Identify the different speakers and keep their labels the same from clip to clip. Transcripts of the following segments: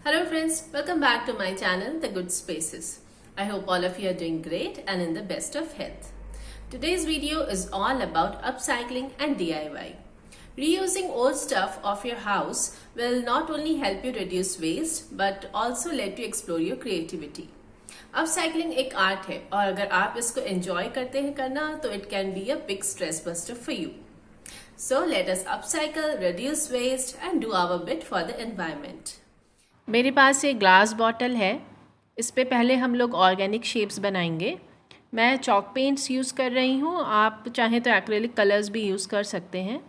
Speaker 1: Hello friends, welcome back to my channel, The Good Spaces. I hope all of you are doing great and in the best of health. Today's video is all about upcycling and DIY. Reusing old stuff of your house will not only help you reduce waste but also let you explore your creativity. Upcycling एक art है और अगर आप इसको enjoy करते हैं करना तो it can be a big stress buster for you. So let us upcycle, reduce waste and do our bit for the environment. मेरे पास एक ग्लास बॉटल है। इस पे पहले हम लोग ऑर्गेनिक शेप्स बनाएंगे। मैं चॉक पेंट्स यूज़ कर रही हूँ, आप चाहें तो एक्रेलिक कलर्स भी यूज़ कर सकते हैं।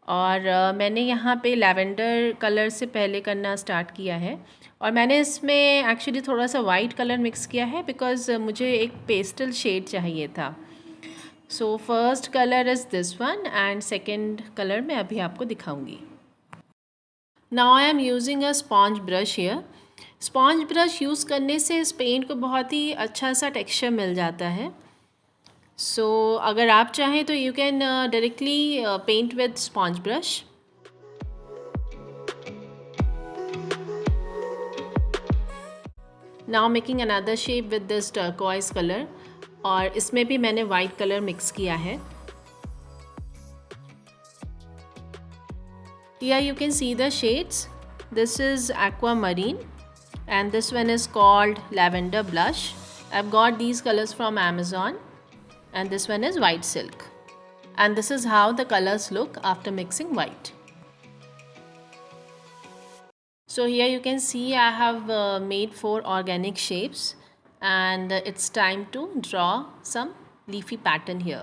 Speaker 1: और मैंने यहाँ पे लैवेंडर कलर से पहले करना स्टार्ट किया है और मैंने इसमें एक्चुअली थोड़ा सा वाइट कलर मिक्स किया है बिकॉज़ मुझे एक पेस्टल शेड चाहिए था। So first colour is this one and second colour मैं अभी आपको दिखाऊँगी। Now I am using a sponge brush here. Sponge brush use करने से इस पेंट को बहुत ही अच्छा सा टेक्सचर मिल जाता है। So अगर आप चाहें तो you can directly paint with sponge brush. Now making another shape with this turquoise color और इसमें भी मैंने white color mix किया है। Here you can see the shades. This is aquamarine and this one is called lavender blush. I've got these colors from Amazon and this one is white silk. And this is how the colors look after mixing white. So here you can see I have made 4 organic shapes and it's time to draw some leafy pattern here.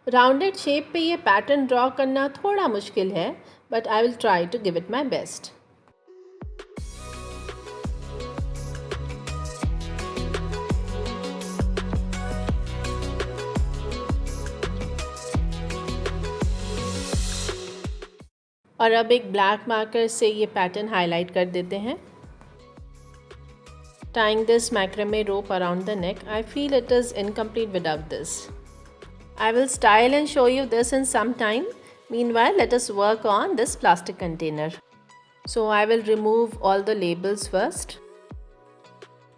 Speaker 1: Rounded shape पे ये pattern draw करना थोड़ा मुश्किल है but I will try to give it my best. और अब एक black marker से ये पैटर्न हाईलाइट कर देते हैं। Tying this macrame rope around the neck, I feel it is incomplete without this. I will style and show you this in some time. Meanwhile, let us work on this plastic container. So I will remove all the labels first.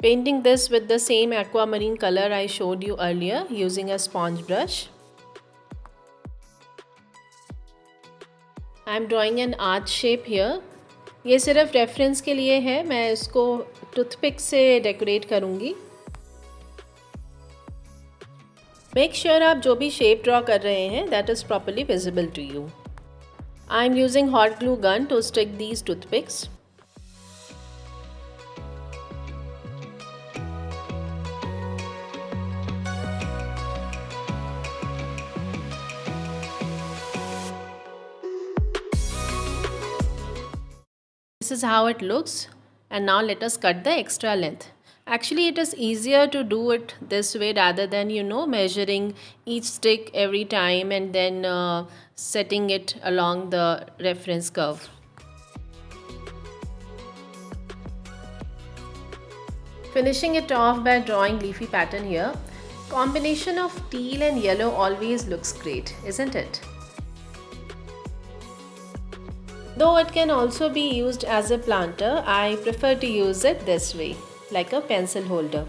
Speaker 1: Painting this with the same aquamarine color I showed you earlier using a sponge brush. I am drawing an arch shape here. ये सिर्फ reference के लिए है, मैं इसको toothpick से decorate करूँगी। Make sure आप जो भी शेप ड्रॉ कर रहे हैं that is properly visible to you. I am using hot glue gun to stick these toothpicks. This is how it looks and now let us cut the extra length. Actually, it is easier to do it this way rather than measuring each stick every time and then setting it along the reference curve. Finishing it off by drawing leafy pattern here. Combination of teal and yellow always looks great, isn't it? Though it can also be used as a planter, I prefer to use it this way, like a pencil holder.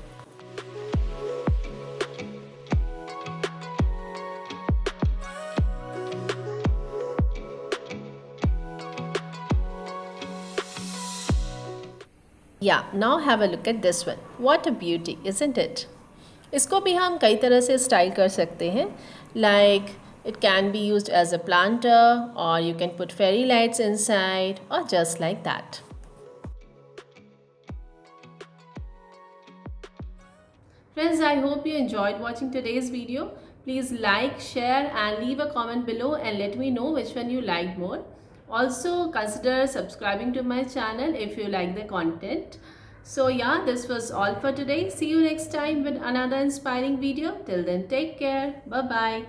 Speaker 1: Yeah, now have a look at this one. What a beauty, isn't it? इसको भी हम कई तरह से style कर सकते हैं. Like it can be used as a planter or you can put fairy lights inside or just like that. Friends, I hope you enjoyed watching today's video. Please like, share and leave a comment below and let me know which one you liked more. Also consider subscribing to my channel if you like the content. So yeah, this was all for today. See you next time with another inspiring video. Till then, take care. Bye bye.